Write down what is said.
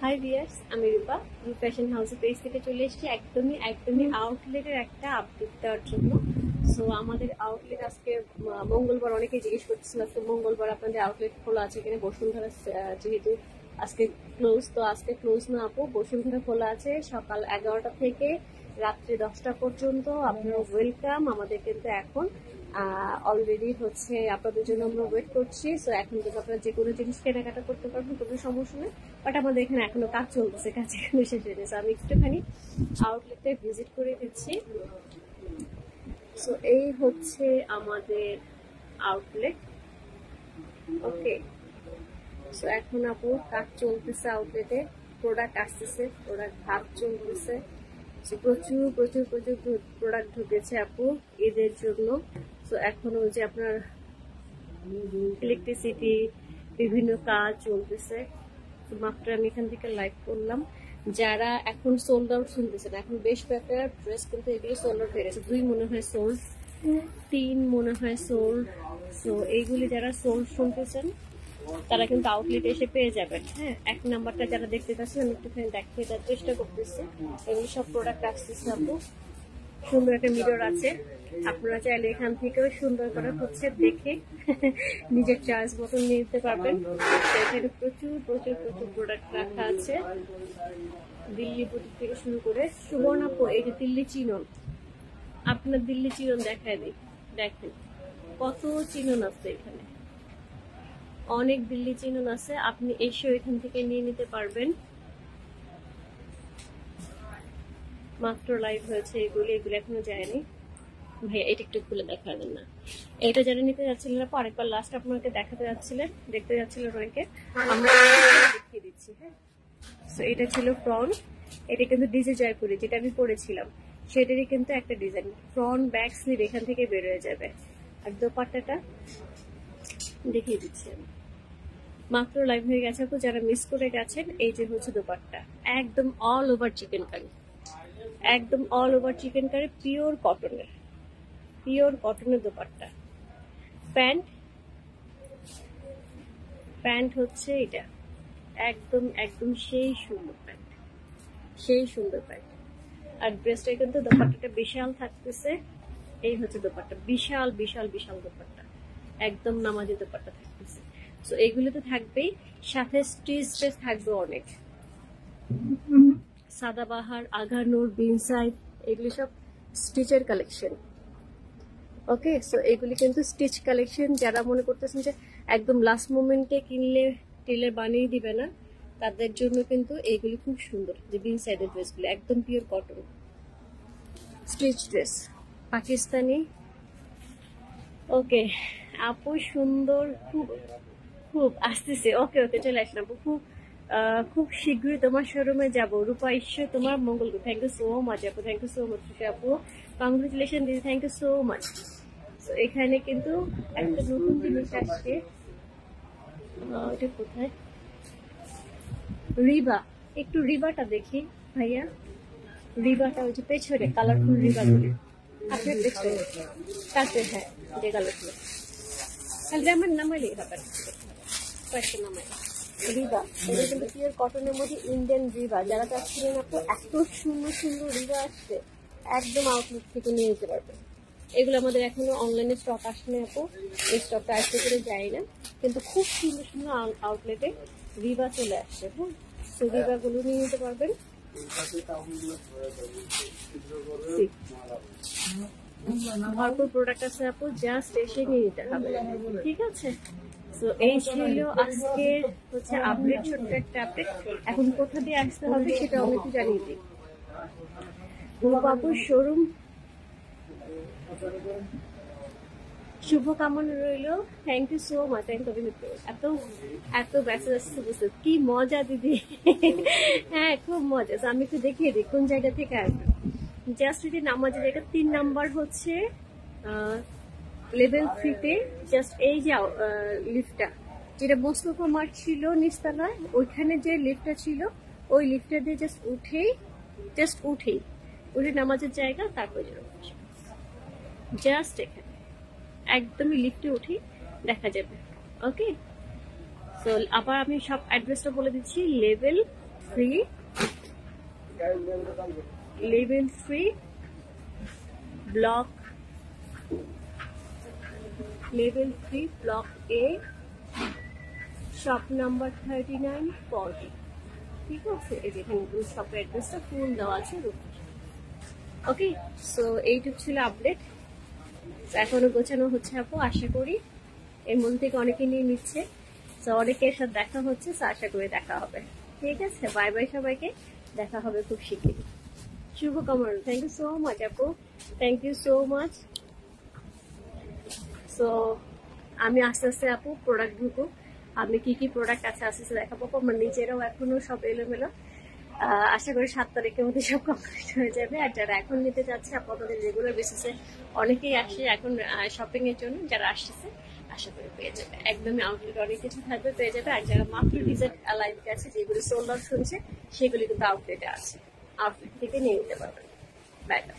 High viewers, আমি রূপা fashion house page থেকে চলে এসেছি একদমই আউটলেটের একটা আপডেট দেওয়ার জন্য। সো আমাদের আউটলেট আজকে মঙ্গলবার, অনেকে জিজ্ঞেস করতেছিল আজকে মঙ্গলবার আপনাদের আউটলেট খোলা আছে কিনা। বসুন্ধরা যেহেতু আজকে ক্লোজ, তো আজকে ক্লোজ না আপু, বসুন্ধরা খোলা আছে সকাল 11টা থেকে রাত্রি 10টা পর্যন্ত। আপনারা ওয়েলকাম। আমাদের কিন্তু এখন অলরেডি হচ্ছে আপনাদের জন্য আমরা ওয়েট করছি। সো এখন কিন্তু আপনারা যে কোনো জিনিস কেনাকাটা করতে পারবেন, কোনো সমস্যা নেই। বাট আমাদের এখানে এখনো কাজ চলতেছে, কাজ এখনো শেষ হয়ে গেছে। আমি একটুখানি আউটলেটে ভিজিট করে দিচ্ছি। সো এই হচ্ছে আমাদের আউটলেট। ওকে, সো এখন আপু কাজ চলতেছে আউটলেটে, প্রোডাক্ট আসতেছে, প্রোডাক্ট ভাগ চলতেছে। প্রচুর প্রচুর প্রচুর প্রোডাক্ট ঢুকেছে আপু ঈদের জন্য। তো এখন ওই যে আপনার ইলেকট্রিসিটি বিভিন্ন কাজ চলতেছে। তো মাত্র আমি এখান থেকে লাইভ করলাম। যারা এখন সোল্ড আউট শুনতেছেন, এখন বেশ কয়েকটা ড্রেস কিন্তু এগুলো সোল্ড আউট হয়ে গেছে। 2 মনে হয় সোল্ড, 3 মনে হয় সোল্ড। তো এইগুলি যারা সোল্ড শুনতেছেন তারা কিন্তু আউটলেটে এসে পেয়ে যাবেন। হ্যাঁ, 1 নাম্বারটা যারা দেখতে পাচ্ছেন আমি একটুখানি দেখিয়ে দেওয়ার চেষ্টা করতেছি। এগুলো সব প্রোডাক্ট আসতেছে আপু। সুন্দর একটা মিরর আছে, আপনারা চাইলে এখান থেকেও সুন্দর করে হচ্ছে দেখে নিজের চয়েস মতো নিতে পারবেন। এখানে প্রচুর প্রচুর প্রচুর প্রোডাক্ট রাখা আছে, দিল্লি বুটিক থেকে শুরু করে। সুবর্ণাপুর, এই যে দিল্লি চিনন, আপনার দিল্লি চিনন দেখায় দিই। দেখেন কত চিনন আছে এখানে, অনেক দিল্লি চিনন আছে। আপনি এসেও এখান থেকে নিয়ে নিতে পারবেন। মাত্র লাইভ হয়েছে এগুলি এখনো যায়নি। ভাইয়া এটা একটু খুলে দেখা দেন না। এটা যারা নিতে যাচ্ছিলেন আপু, আরেকবার লাস্ট আপনাকে দেখাতে যাচ্ছিলেন, দেখতে যাচ্ছিলেন অনেকে, আমরা দেখিয়ে দিচ্ছি। হ্যাঁ, সো এটা ছিল ফ্রন্ট। এটা কিন্তু ডিজে জয়পুরি যেটা আমি পরেছিলাম সেটারই কিন্তু একটা ডিজাইন। ফ্রন্ট ব্যাক স্লিভ এখান থেকে বের হয়ে যাবে। আর দোপাট্টাটা দেখিয়ে দিচ্ছি আমি। মাত্র লাইভ হয়ে গেছে আপু, যারা মিস করে গেছেন, এই যে হচ্ছে দোপাট্টা, একদম অল ওভার চিকেন কারি, একদম all over chicken curry, pure কটনের দোপাট্টা। প্যান্ট হচ্ছে এটা, একদম একদম সেই সুন্দর প্যান্ট, সেই সুন্দর প্যান্ট। আর ড্রেসটা কিন্তু দোপাট্টাটা বিশাল থাকতেছে। এই হচ্ছে দোপাট্টা, বিশাল বিশাল বিশাল দোপাট্টা, একদম নামাজি দোপাট্টা থাকতেছে। তো এগুলো তো থাকবেই, সাথে স্টিচ ড্রেস থাকবে অনেক। সাদাবাহার, আঘানুর, বিনসাইড, এগুলি সব স্টিচের কালেকশন। ওকে, সো এগুলি কিন্তু স্টিচ কালেকশন। যারা মনে করতেছেন যে একদম লাস্ট মোমেন্টে কিনলে টেলার বানিয়ে দিবে না, তাদের জন্য কিন্তু এইগুলি খুব সুন্দর। যে বিন সাইডের ড্রেসগুলো একদম pure cotton stitch dress, Pakistani. Okay আপু, সুন্দর, খুব খুব আসতেছে। ওকে ওকে, চলে আসলাম আপু। খুব শীঘ্রই তোমার শোরুমে যাবো। রূপা, ঈশ্বর তোমার মঙ্গল। থ্যাংক ইউ সো মাচ আপু, থ্যাংক ইউ সো মাচ আপু, কংগ্রেচুলেশন দিদি, থ্যাংক ইউ সো মাচ। তো এখানে কিন্তু একটা নতুন জিনিস আসছে। এটা কোথায়? রিবা, একটু রিবাটা দেখি ভাইয়া। রিবাটা ওই যে পেছনে কালারফুল রিবাগুলি আপনার পেছনে কাছে। হ্যাঁ, যে কালারফুল, তাহলে আমার নামাইলেই হবে, কয়েকটা নামাই। রিবা, এটা কিন্তু পিওর কটনের মধ্যে ইন্ডিয়ান রিবা। যারা চাচ্ছিলেন আপু এত সুন্দর সুন্দর রিবা আসছে, একদম আউটলেট থেকে নিয়ে যেতে পারবেন। এগুলো আমাদের এখনো অনলাইনে স্টক আসেনি আপু, এই স্টকটা আসতে করে যায় না, কিন্তু খুব সুন্দর সুন্দর আউটলেটে রিবা চলে আসছে। হ্যাঁ, তো রিবাগুলো নিয়ে নিতে পারবেন। ভরপুর প্রোডাক্ট আছে আপু, জাস্ট এসে নিয়ে নিতে হবে, ঠিক আছে? তো এই ছিল আজকে হচ্ছে আপডেট, ছোট্ট একটা আপডেট। এখন কোথা দিয়ে আসতে হবে সেটা আমি একটু জানিয়ে দিই। বাবুর শোরুম, শুভকামনা রইল। Thank you so much. এত এত ব্যস্ত আসছে, বুঝতে কি মজা দিদি। হ্যাঁ, খুব মজা। আমি একটু দেখিয়ে দিই কোন জায়গা থেকে আসবে। জাস্ট যদি নামাজের জায়গা 3 নাম্বার হচ্ছে লেভেল 3-তে, জাস্ট এই যে লিফটটা যেটা মোস্তফা মার্ট ছিল নিচতলায়, ওইখানে যে লিফটটা ছিল, ওই লিফটটা দিয়ে জাস্ট উঠে নামাজের জায়গা, তারপর জাস্ট এখানে একদমই লিফটে উঠি দেখা যাবে। ওকে, সো আবার আমি সব অ্যাড্রেসটা বলে দিচ্ছি। Level free, level free, block level free, block এ, শপ নাম্বার 3940। ঠিক আছে, এই যে এখানে শপের অ্যাড্রেসটা ফুল দেওয়া আছে। ওকে, সো এইটুক ছিল আপডেট। এখনো গোছানো হচ্ছে আপু, আশা করি এর মধ্যে থেকে অনেকে নিয়ে নিচ্ছে। তো অনেকের সাথে দেখা হচ্ছে, তো আশা করি দেখা হবে। ঠিক আছে, বাই বাই সবাইকে, দেখা হবে খুব শিগগিরই। শুভকামনা, থ্যাংক ইউ সো মাচ আপু, thank you so much. So আমি আস্তে আস্তে আপু প্রোডাক্ট ঢুকো, আমি কি কি প্রোডাক্ট আছে আস্তে আস্তে দেখাবো। আমার নিজেরাও এখনো সব এলোমেলো, আশা করি 7 তারিখের মধ্যে সব কমপ্লিট হয়ে যাবে। আর যারা এখন নিতে যাচ্ছে আপাতত রেগুলার বেসিসে অনেকেই আসে এখন শপিং এর জন্য, যারা আসতেছে আশা করি পেয়ে যাবে। একদমই আউটলেট অনেক কিছু থাকবে, পেয়ে যাবে। আর যারা মাত্র ডিজার্ট লাইভ আছে, যেগুলি সোল্ড আউট শুনছে, সেগুলি কিন্তু আউটলেটে আছে, আউটলেট থেকে নিয়ে নিতে পারবেন। Bye bye.